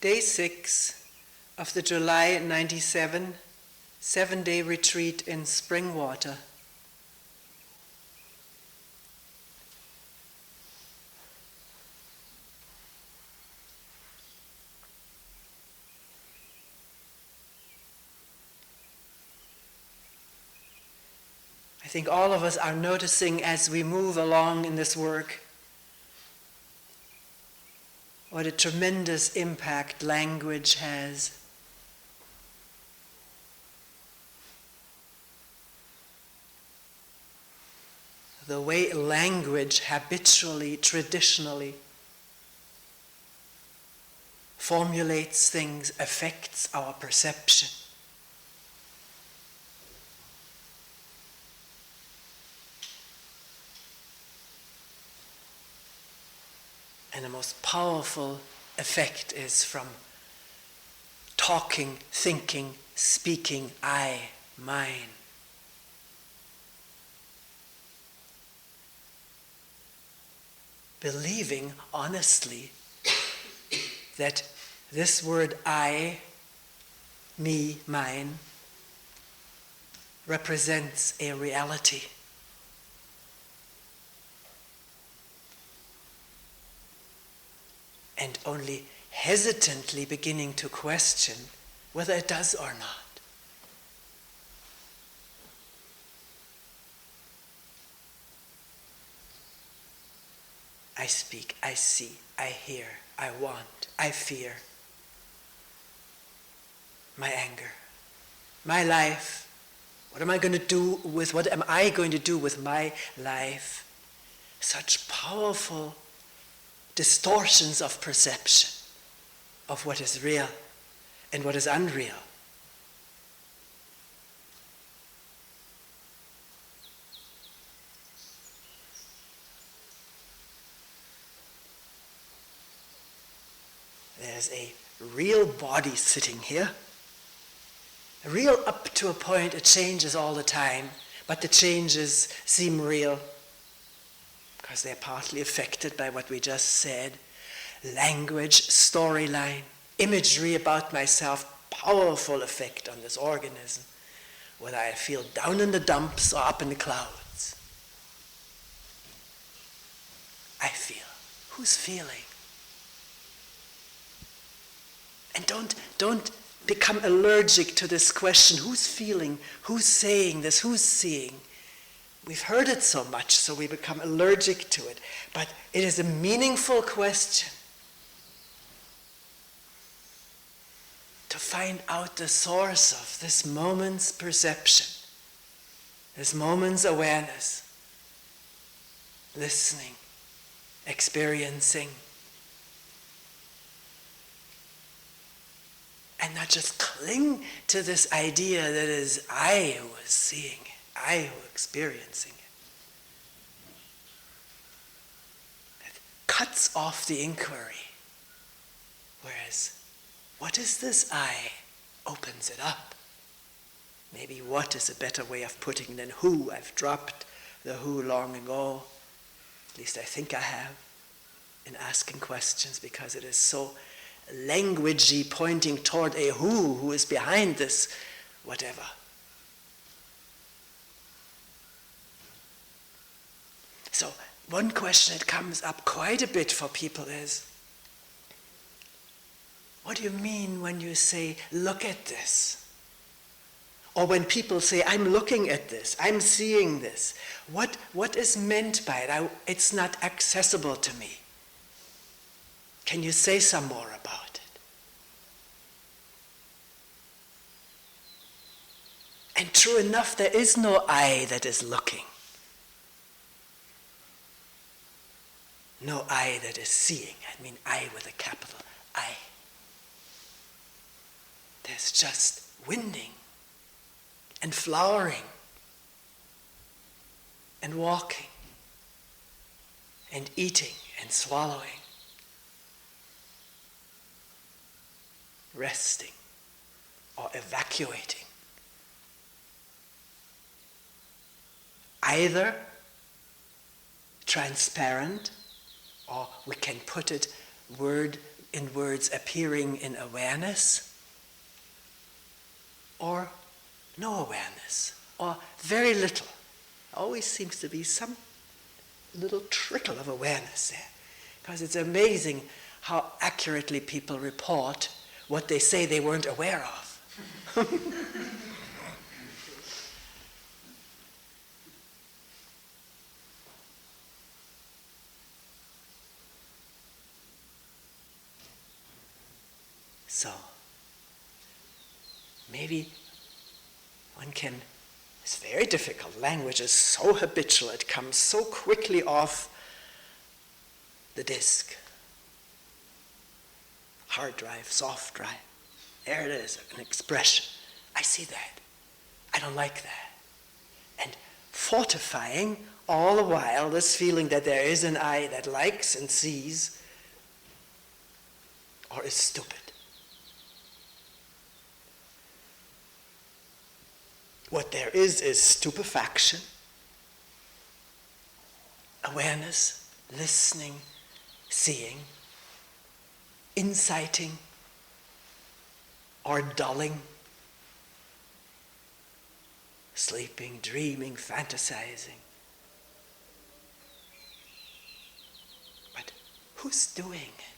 Day 6 of the July 97 7-day retreat in Springwater. I think all of us are noticing as we move along in this work what a tremendous impact language has. The way language habitually, traditionally formulates things affects our perception. And the most powerful effect is from talking, thinking, speaking, I, mine. Believing honestly that this word I, me, mine, represents a reality. And only hesitantly beginning to question whether it does or not. I speak, I see, I hear, I want, I fear. My anger, my life. What am I going to do with my life? Such powerful distortions of perception of what is real and what is unreal. There's a real body sitting here, real up to a point. It changes all the time, but the changes seem real because they're partly affected by what we just said. Language, storyline, imagery about myself, powerful effect on this organism, whether I feel down in the dumps or up in the clouds. I feel. Who's feeling? And don't become allergic to this question. Who's feeling? Who's saying this? Who's seeing? We've heard it so much, so we become allergic to it. But it is a meaningful question to find out the source of this moment's perception, this moment's awareness, listening, experiencing. And not just cling to this idea that it is I who is seeing it, I who is experiencing it. That cuts off the inquiry. Whereas, what is this I opens it up. Maybe what is a better way of putting than who. I've dropped the who long ago. At least I think I have, in asking questions, because it is so languagey, pointing toward a who is behind this whatever. So one question that comes up quite a bit for people is, what do you mean when you say, look at this? Or when people say, I'm looking at this, I'm seeing this. What is meant by it? It's not accessible to me. Can you say some more about it? And true enough, there is no I that is looking. No I that is seeing. I mean I with a capital I. There's just winding and flowering and walking and eating and swallowing. Resting or evacuating. Either transparent, or we can put it word in words appearing in awareness, or no awareness, or very little. Always seems to be some little trickle of awareness there. Because it's amazing how accurately people report what they say they weren't aware of. So, maybe one can, it's very difficult. Language is so habitual, it comes so quickly off the disk. Hard drive, soft drive. There it is, an expression. I see that. I don't like that. And fortifying all the while this feeling that there is an I that likes and sees or is stupid. What there is stupefaction, awareness, listening, seeing, inciting, or dulling, sleeping, dreaming, fantasizing. But who's doing it?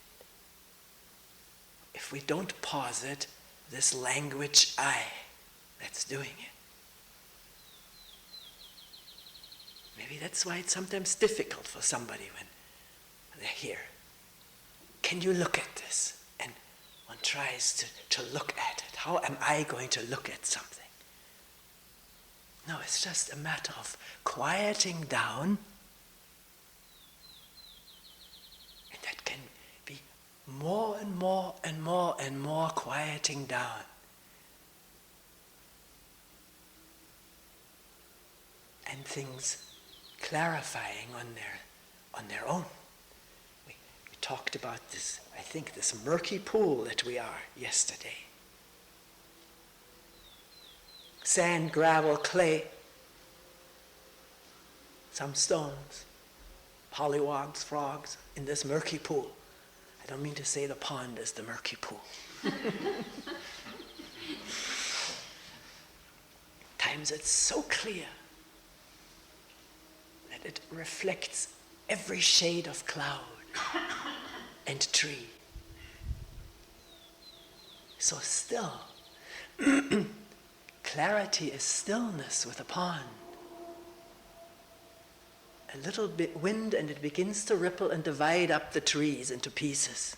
If we don't posit this language I that's doing it. Maybe that's why it's sometimes difficult for somebody when they're here. Can you look at this? And one tries to look at it. How am I going to look at something? No, it's just a matter of quieting down. And that can be more and more and more and more quieting down. And things clarifying on their own. We talked about this, I think, this murky pool that we are yesterday. Sand, gravel, clay, some stones, pollywogs, frogs in this murky pool. I don't mean to say the pond is the murky pool. Times it's so clear that it reflects every shade of cloud and tree. So still, clarity is stillness with a pond. A little bit wind and it begins to ripple and divide up the trees into pieces.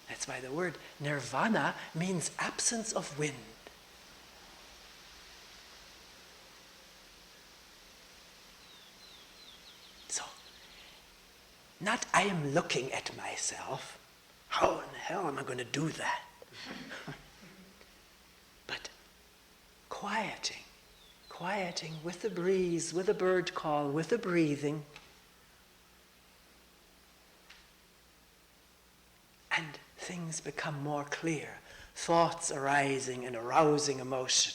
That's why the word nirvana means absence of wind. So, not I am looking at myself. How in the hell am I going to do that? But quieting with the breeze, with the bird call, with the breathing. And things become more clear. Thoughts arising and arousing emotion.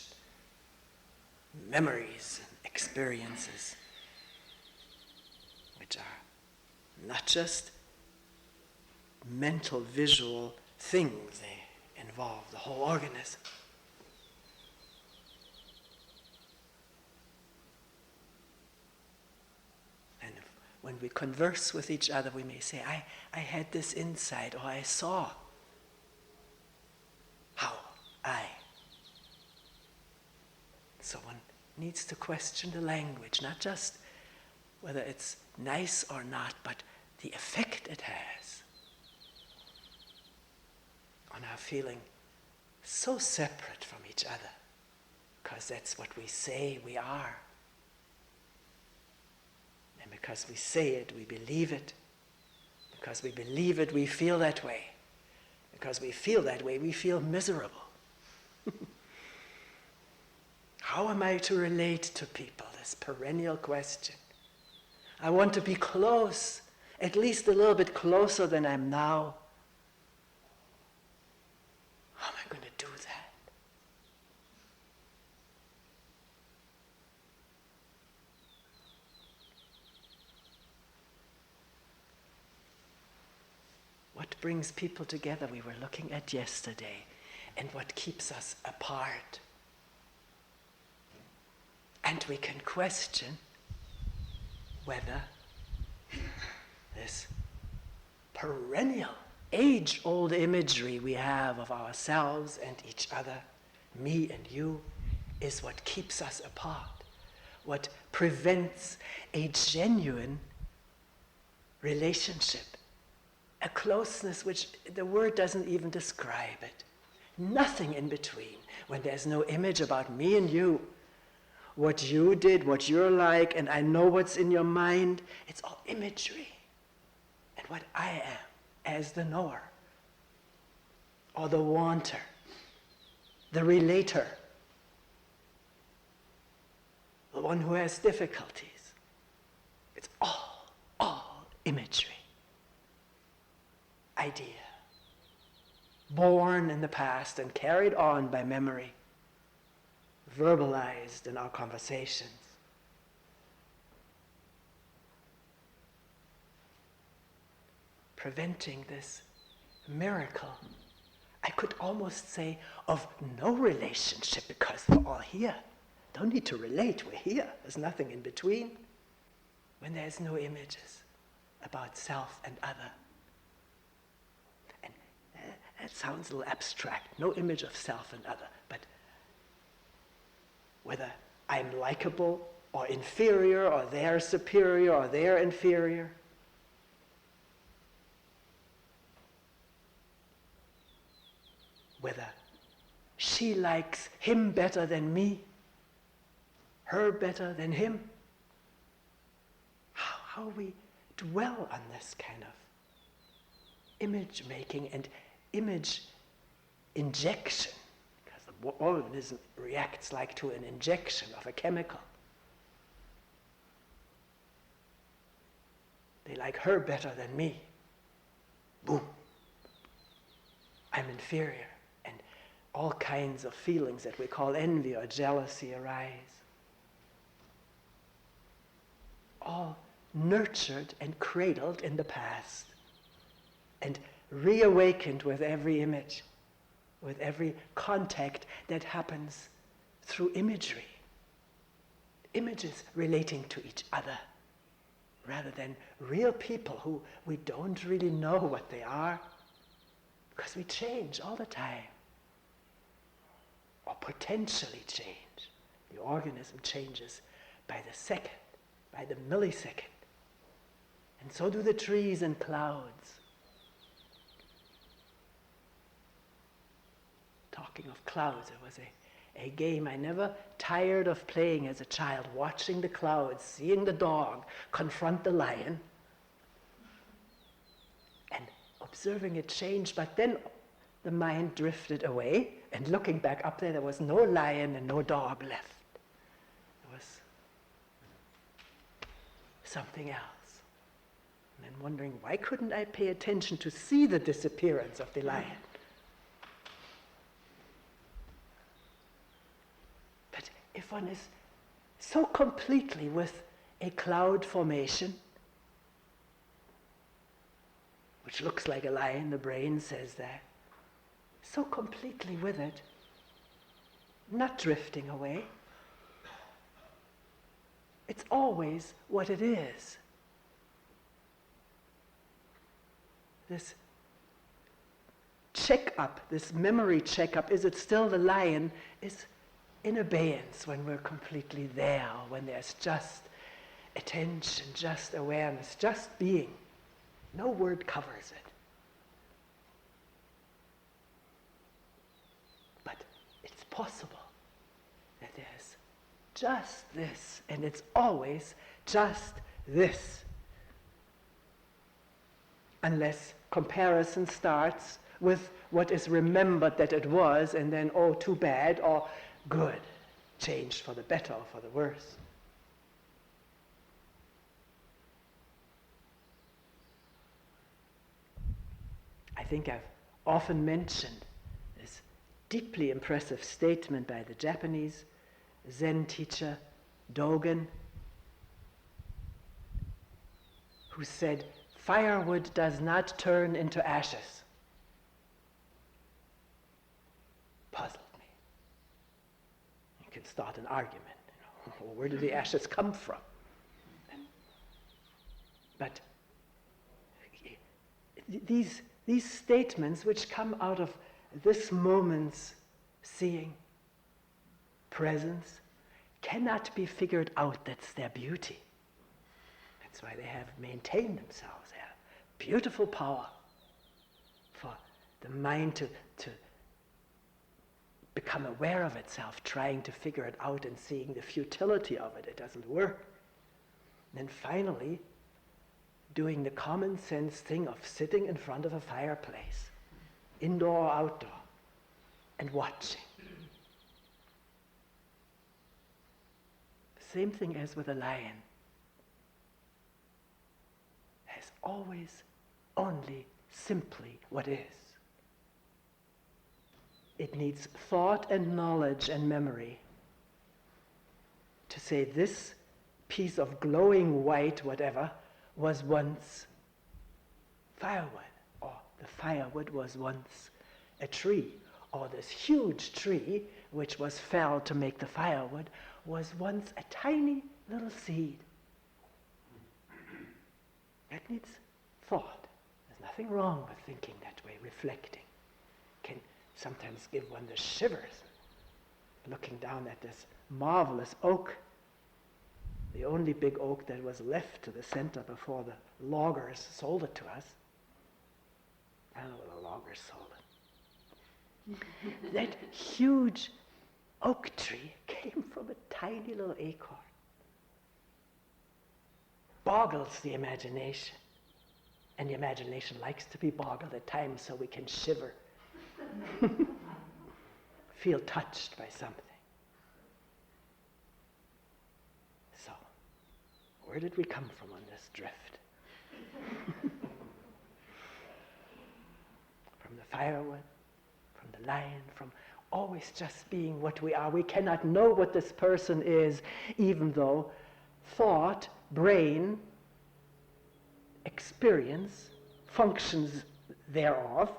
Memories and experiences. Which are not just mental, visual things. They involve the whole organism. And when we converse with each other, we may say, I had this insight, or I saw. How? I. So one needs to question the language, not just whether it's nice or not, but the effect it has on our feeling so separate from each other, because that's what we say we are. And because we say it, we believe it. Because we believe it, we feel that way. Because we feel that way, we feel miserable. How am I to relate to people? This perennial question. I want to be close, at least a little bit closer than I am now. How am I going to do that? brings people together we were looking at yesterday, and what keeps us apart. And we can question whether this perennial, age-old imagery we have of ourselves and each other, me and you, is what keeps us apart, what prevents a genuine relationship, a closeness which the word doesn't even describe it. Nothing in between, when there's no image about me and you, what you did, what you're like, and I know what's in your mind. It's all imagery. And what I am as the knower, or the wanter, the relator, the one who has difficulties. It's all imagery, idea, born in the past and carried on by memory, verbalized in our conversations. Preventing this miracle, I could almost say, of no relationship, because we're all here. Don't need to relate, we're here. There's nothing in between. When there's no images about self and other. And that sounds a little abstract, no image of self and other, but whether I'm likable or inferior, or they're superior, or they're inferior, whether she likes him better than me, her better than him. How we dwell on this kind of image making and image injection, because the organism reacts like to an injection of a chemical. They like her better than me. Boom. I'm inferior. And all kinds of feelings that we call envy or jealousy arise. All nurtured and cradled in the past and reawakened with every image, with every contact that happens through imagery. Images relating to each other, rather than real people who we don't really know what they are, because we change all the time, or potentially change. The organism changes by the second, by the millisecond. And so do the trees and clouds. Talking of clouds, there was a game I never tired of playing as a child, watching the clouds, seeing the dog confront the lion, and observing it change, but then the mind drifted away, and looking back up there was no lion and no dog left. There was something else. And then wondering, why couldn't I pay attention to see the disappearance of the lion? But if one is so completely with a cloud formation, which looks like a lion, the brain says that, so completely with it, not drifting away, it's always what it is. This check-up, this memory check-up, is it still the lion, is in abeyance when we're completely there, when there's just attention, just awareness, just being. No word covers it. But it's possible that there's just this, and it's always just this. Unless comparison starts with what is remembered that it was, and then, oh, too bad, or good, changed for the better or for the worse. I think I've often mentioned this deeply impressive statement by the Japanese Zen teacher Dogen, who said, firewood does not turn into ashes puzzled me. You can start an argument. Well, where do the ashes come from? But these statements which come out of this moment's seeing, presence, cannot be figured out. That's their beauty. That's why they have maintained themselves. They have beautiful power for the mind to become aware of itself, trying to figure it out and seeing the futility of it. It doesn't work. And then finally, doing the common sense thing of sitting in front of a fireplace, indoor or outdoor, and watching. Same thing as with a lion. There's always only simply what is. It needs thought and knowledge and memory to say this piece of glowing white, whatever, was once firewood, or the firewood was once a tree, or this huge tree, which was felled to make the firewood, was once a tiny little seed. That needs thought. There's nothing wrong with thinking that way, reflecting. Can sometimes give one the shivers, looking down at this marvelous oak, the only big oak that was left to the center before the loggers sold it to us. I don't know whether the loggers sold it. That huge oak tree came from a tiny little acorn. Boggles the imagination. And the imagination likes to be boggled at times so we can shiver. Feel touched by something. So, where did we come from on this drift? From the firewood, from the lion, from always just being what we are. We cannot know what this person is, even though thought, brain, experience, functions thereof,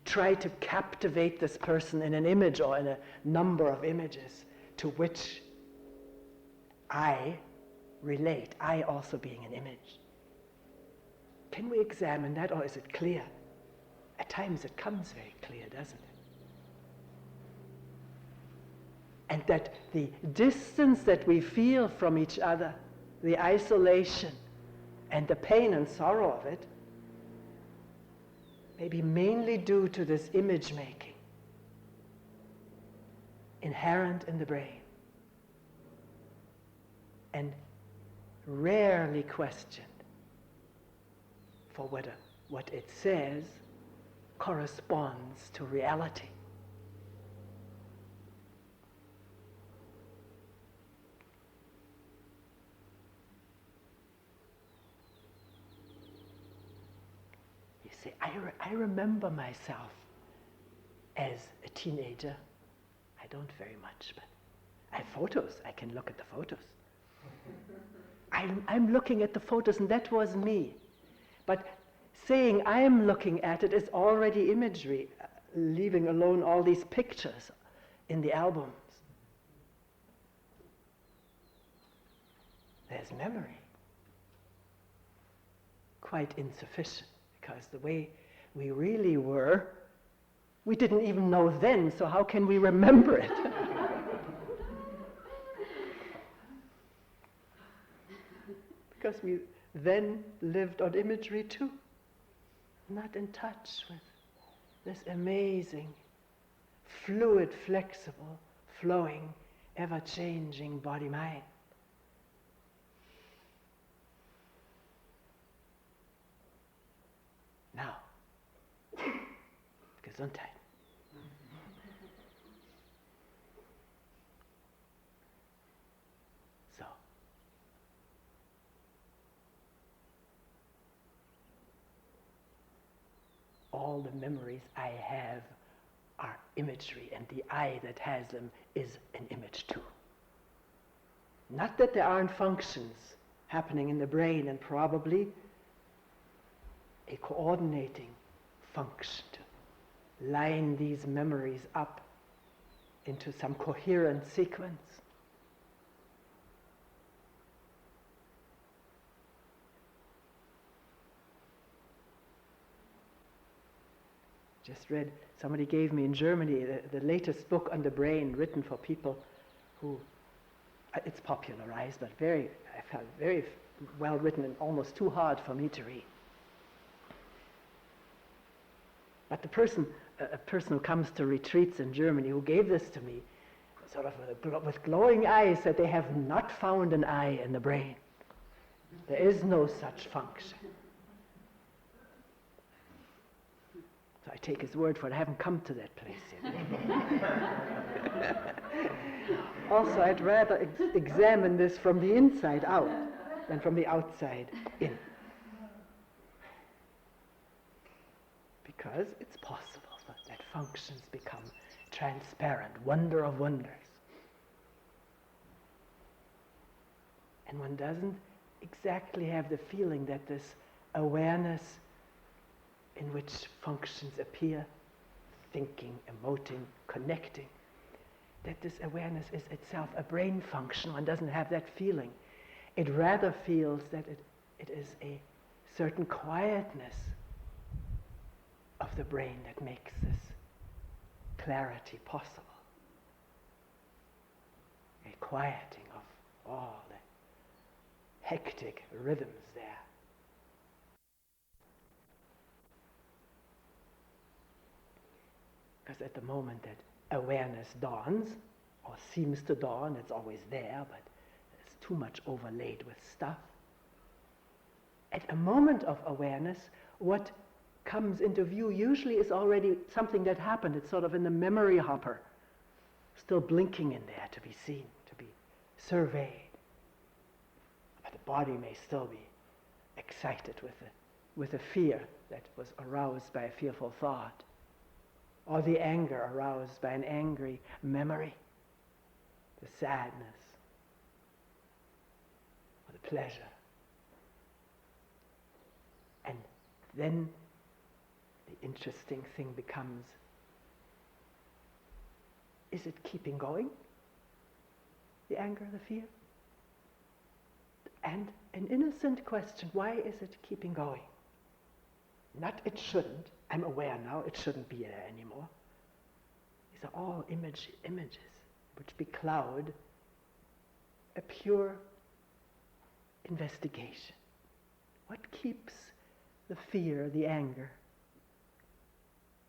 try to captivate this person in an image or in a number of images to which I relate, I also being an image. Can we examine that, or is it clear? At times it comes very clear, doesn't it? And that the distance that we feel from each other, the isolation and the pain and sorrow of it, may be mainly due to this image making inherent in the brain and rarely questioned for whether what it says corresponds to reality. I remember myself as a teenager. I don't very much, but I have photos. I can look at the photos. I'm looking at the photos, and that was me. But saying I'm looking at it is already imagery, leaving alone all these pictures in the albums. There's memory. Quite insufficient. Because the way we really were, we didn't even know then, so how can we remember it? Because we then lived on imagery too, not in touch with this amazing, fluid, flexible, flowing, ever-changing body-mind. Now, Gesundheit. So, all the memories I have are imagery, and the I that has them is an image too. Not that there aren't functions happening in the brain, and probably a coordinating function to line these memories up into some coherent sequence. Just read, somebody gave me in Germany the latest book on the brain written for people who, it's popularized, but I felt very well written and almost too hard for me to read. But the person, a person who comes to retreats in Germany, who gave this to me, sort of with glowing eyes, said they have not found an eye in the brain. There is no such function. So I take his word for it. I haven't come to that place yet. Also, I'd rather examine this from the inside out than from the outside in. Because it's possible that functions become transparent, wonder of wonders. And one doesn't exactly have the feeling that this awareness in which functions appear, thinking, emoting, connecting, that this awareness is itself a brain function. One doesn't have that feeling. It rather feels that it is a certain quietness of the brain that makes this clarity possible. A quieting of all the hectic rhythms there. Because at the moment that awareness dawns, or seems to dawn, it's always there, but it's too much overlaid with stuff. At a moment of awareness, what comes into view usually is already something that happened. It's sort of in the memory hopper, still blinking in there to be seen, to be surveyed. But the body may still be excited with a fear that was aroused by a fearful thought, or the anger aroused by an angry memory, the sadness, or the pleasure. And then the interesting thing becomes, is it keeping going? The anger, the fear? And an innocent question, why is it keeping going? Not it shouldn't. I'm aware now it shouldn't be there anymore. These are all images which becloud a pure investigation. What keeps the fear, the anger,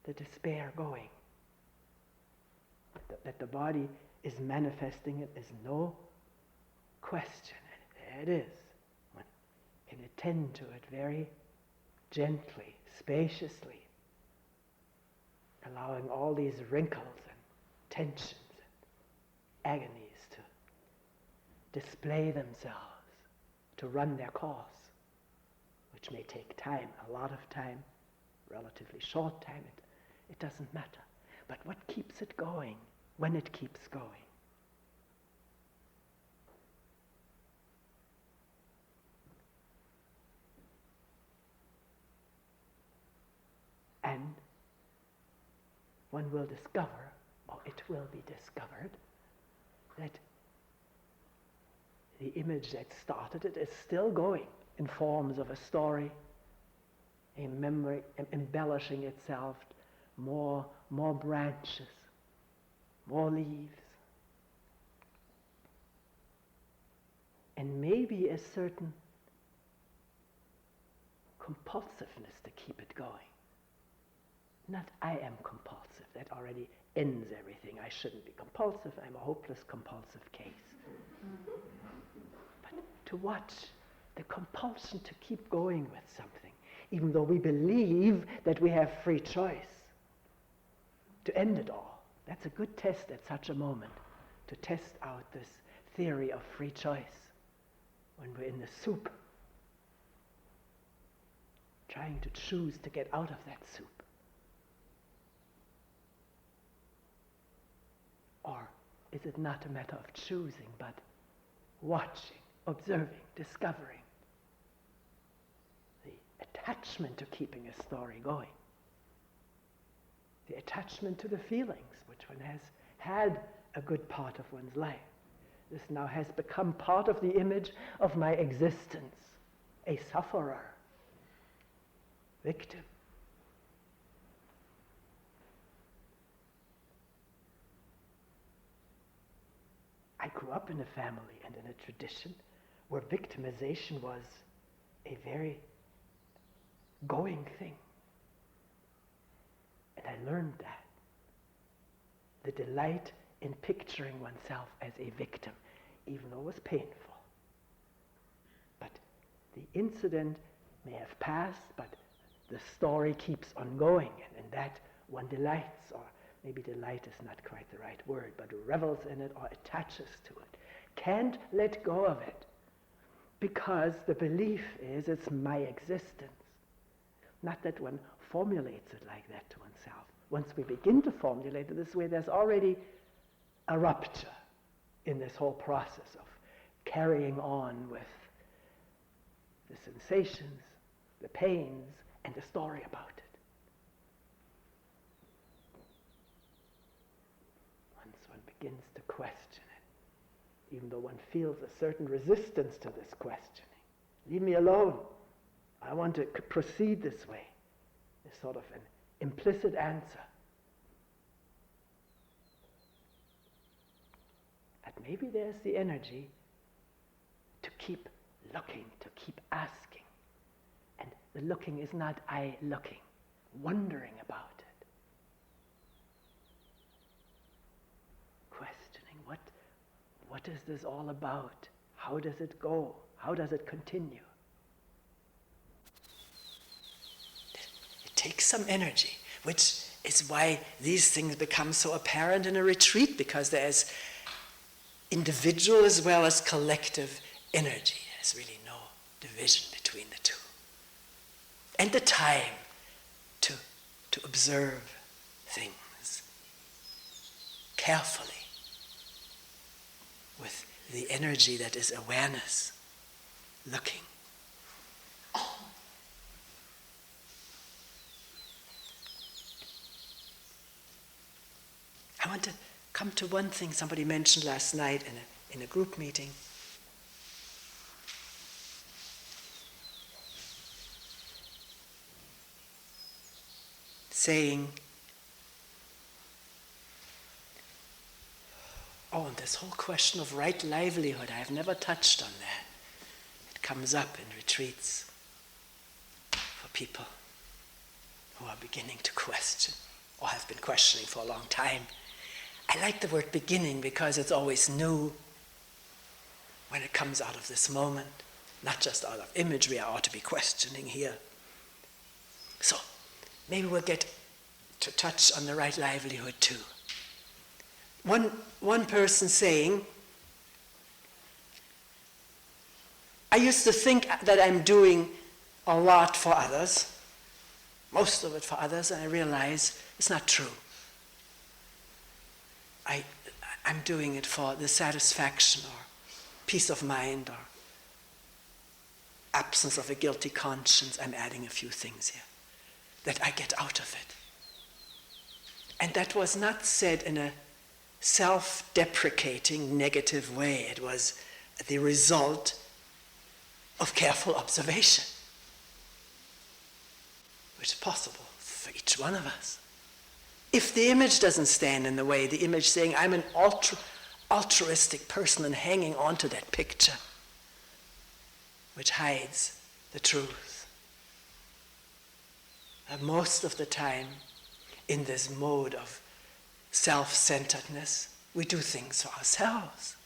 the despair going? That the body is manifesting it is no question. There it is. One can attend to it very gently, spaciously, allowing all these wrinkles and tensions and agonies to display themselves, to run their course, which may take time, a lot of time, relatively short time, it doesn't matter. But what keeps it going when it keeps going? And one will discover, or it will be discovered, that the image that started it is still going in forms of a story, a memory, embellishing itself, more branches, more leaves, and maybe a certain compulsiveness to keep it going. Not I am compulsive, that already ends everything. I shouldn't be compulsive, I'm a hopeless compulsive case. But to watch the compulsion to keep going with something, even though we believe that we have free choice, to end it all. That's a good test at such a moment, to test out this theory of free choice when we're in the soup, trying to choose to get out of that soup. Or is it not a matter of choosing, but watching, observing, discovering the attachment to keeping a story going. The attachment to the feelings, which one has had a good part of one's life. This now has become part of the image of my existence, a sufferer, victim. I grew up in a family and in a tradition where victimization was a very going thing. And I learned that. The delight in picturing oneself as a victim, even though it was painful. But the incident may have passed, but the story keeps on going, and in that one delights, or maybe delight is not quite the right word, but revels in it or attaches to it. Can't let go of it, because the belief is it's my existence. Not that one formulates it like that to oneself. Once we begin to formulate it this way, there's already a rupture in this whole process of carrying on with the sensations, the pains, and the story about it. Once one begins to question it, even though one feels a certain resistance to this questioning, leave me alone, I want to proceed this way, is sort of an implicit answer. And maybe there's the energy to keep looking, to keep asking. And the looking is not I looking, wondering about it. Questioning, what is this all about? How does it go? How does it continue? It takes some energy, which is why these things become so apparent in a retreat, because there is individual as well as collective energy. There's really no division between the two. And the time to observe things carefully with the energy that is awareness, looking. I want to come to one thing somebody mentioned last night in a group meeting. Saying, and this whole question of right livelihood, I've never touched on that. It comes up in retreats for people who are beginning to question, or have been questioning for a long time. I like the word beginning because it's always new when it comes out of this moment, not just out of imagery. I ought to be questioning here. So maybe we'll get to touch on the right livelihood too. One person saying, I used to think that I'm doing a lot for others, most of it for others, and I realize it's not true. I'm doing it for the satisfaction or peace of mind or absence of a guilty conscience. I'm adding a few things here that I get out of it. And that was not said in a self-deprecating, negative way. It was the result of careful observation, which is possible for each one of us. If the image doesn't stand in the way, the image saying, I'm an altruistic person and hanging on to that picture, which hides the truth. And most of the time, in this mode of self-centeredness, we do things for ourselves.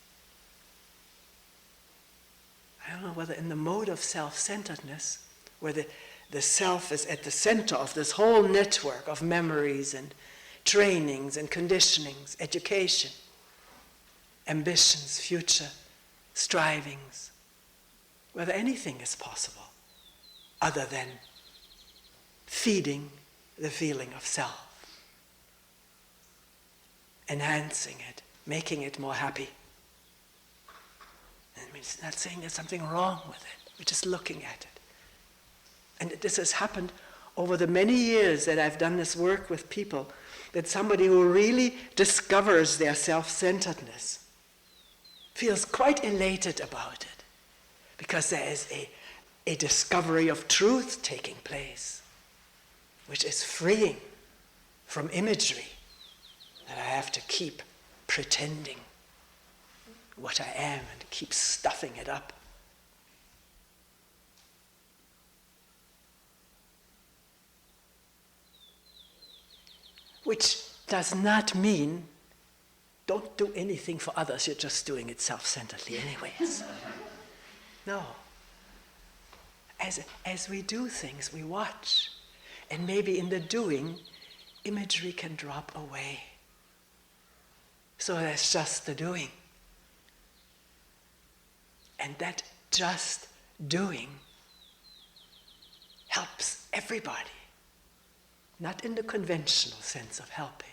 I don't know whether in the mode of self-centeredness, where the self is at the center of this whole network of memories and trainings and conditionings, education, ambitions, future strivings, whether anything is possible other than feeding the feeling of self, enhancing it, making it more happy. And it's not saying there's something wrong with it. We're just looking at it. And this has happened over the many years that I've done this work with people, that somebody who really discovers their self-centeredness feels quite elated about it, because there is a discovery of truth taking place, which is freeing from imagery that I have to keep pretending what I am and keep stuffing it up. Which does not mean don't do anything for others, you're just doing it self-centeredly anyways. No. As we do things, we watch. And maybe in the doing, imagery can drop away. So that's just the doing. And that just doing helps everybody. Not in the conventional sense of helping,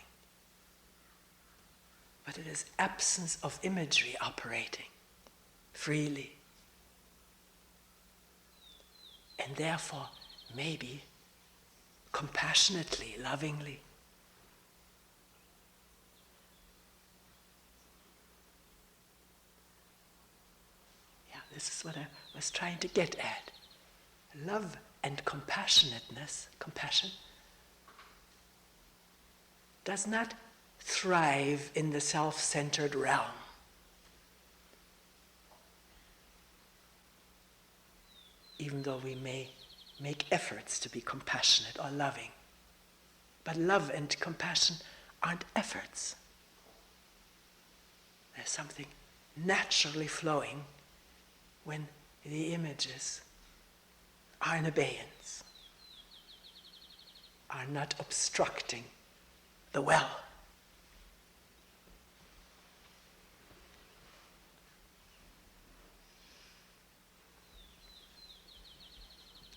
but it is absence of imagery operating freely. And therefore, maybe compassionately, lovingly. Yeah, this is what I was trying to get at. Love and compassionateness, compassion, does not thrive in the self-centered realm. Even though we may make efforts to be compassionate or loving. But love and compassion aren't efforts. There's something naturally flowing when the images are in abeyance, are not obstructing the well.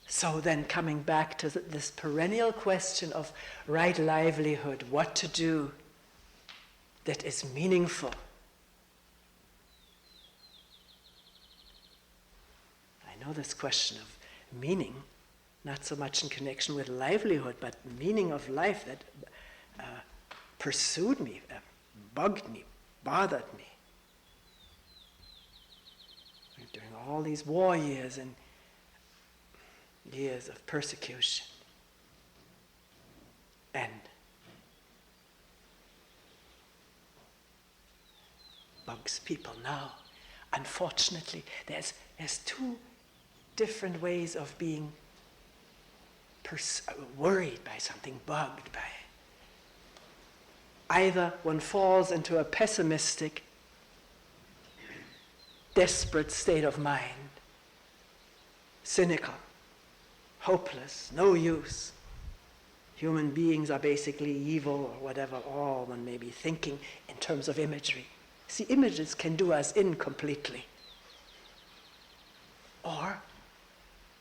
So then coming back to this perennial question of right livelihood, what to do that is meaningful. I know this question of meaning, not so much in connection with livelihood, but meaning of life that pursued me, bugged me, bothered me. During all these war years and years of persecution. And bugs people now. Unfortunately, there's two different ways of being worried by something, bugged by it. Either one falls into a pessimistic, desperate state of mind, cynical, hopeless, no use. Human beings are basically evil or whatever, all one may be thinking in terms of imagery. See, images can do us in completely. Or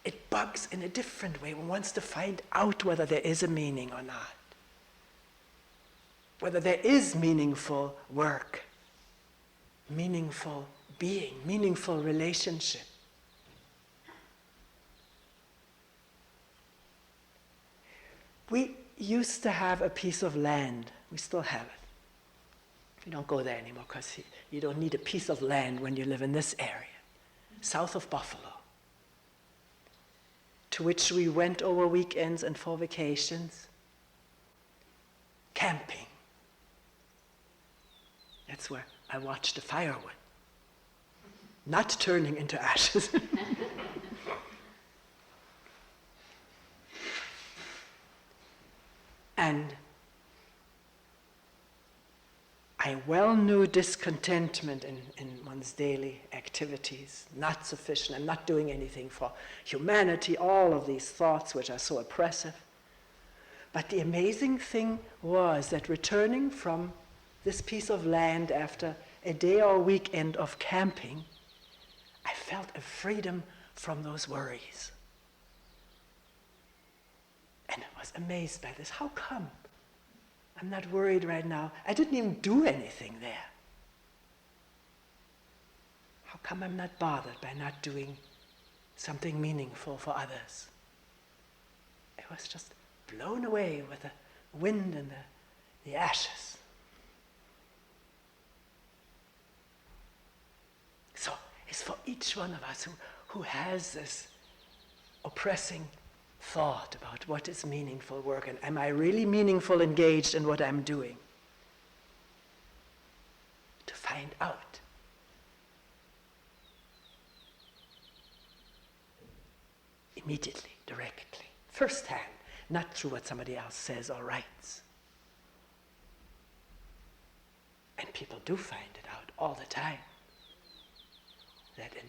it bugs in a different way. One wants to find out whether there is a meaning or not. Whether there is meaningful work, meaningful being, meaningful relationship. We used to have a piece of land. We still have it. We don't go there anymore because you don't need a piece of land when you live in this area, south of Buffalo, to which we went over weekends and for vacations, camping. That's where I watched the firewood, not turning into ashes. And I well knew discontentment in one's daily activities, not sufficient, I'm not doing anything for humanity, all of these thoughts which are so oppressive. But the amazing thing was that returning from this piece of land after a day or weekend of camping, I felt a freedom from those worries. And I was amazed by this. How come? I'm not worried right now. I didn't even do anything there. How come I'm not bothered by not doing something meaningful for others? It was just blown away with the wind and the ashes. So it's for each one of us who has this oppressing thought about what is meaningful work and am I really meaningful engaged in what I'm doing, to find out. Immediately, directly, firsthand, not through what somebody else says or writes. And people do find it out all the time, that in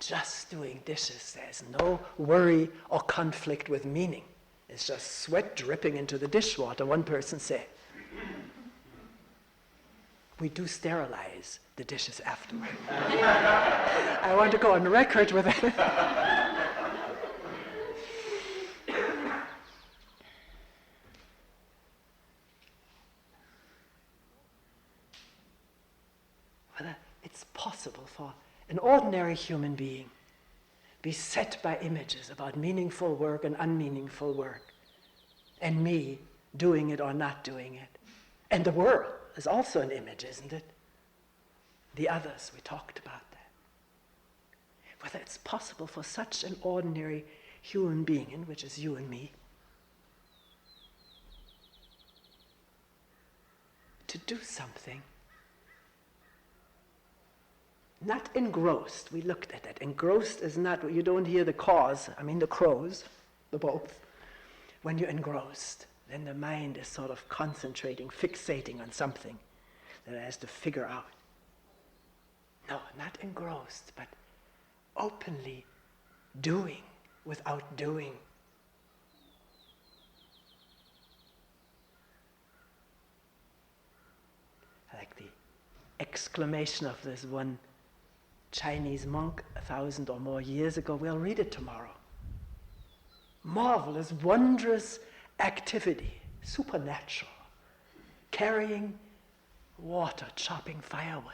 just doing dishes, there's no worry or conflict with meaning. It's just sweat dripping into the dishwater, one person said. We do sterilize the dishes afterward. I want to go on record with it. Whether it's possible for an ordinary human being be set by images about meaningful work and unmeaningful work, and me doing it or not doing it. And the world is also an image, isn't it? The others, we talked about that. Whether it's possible for such an ordinary human being, which is you and me, to do something not engrossed. We looked at that. Engrossed is not, you don't hear the cause, the crows, the both. When you're engrossed, then the mind is sort of concentrating, fixating on something that it has to figure out. No, not engrossed, but openly doing without doing. I like the exclamation of this one Chinese monk 1,000 or more years ago. We'll read it tomorrow. Marvelous, wondrous activity, supernatural, carrying water, chopping firewood.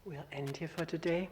We'll end here for today.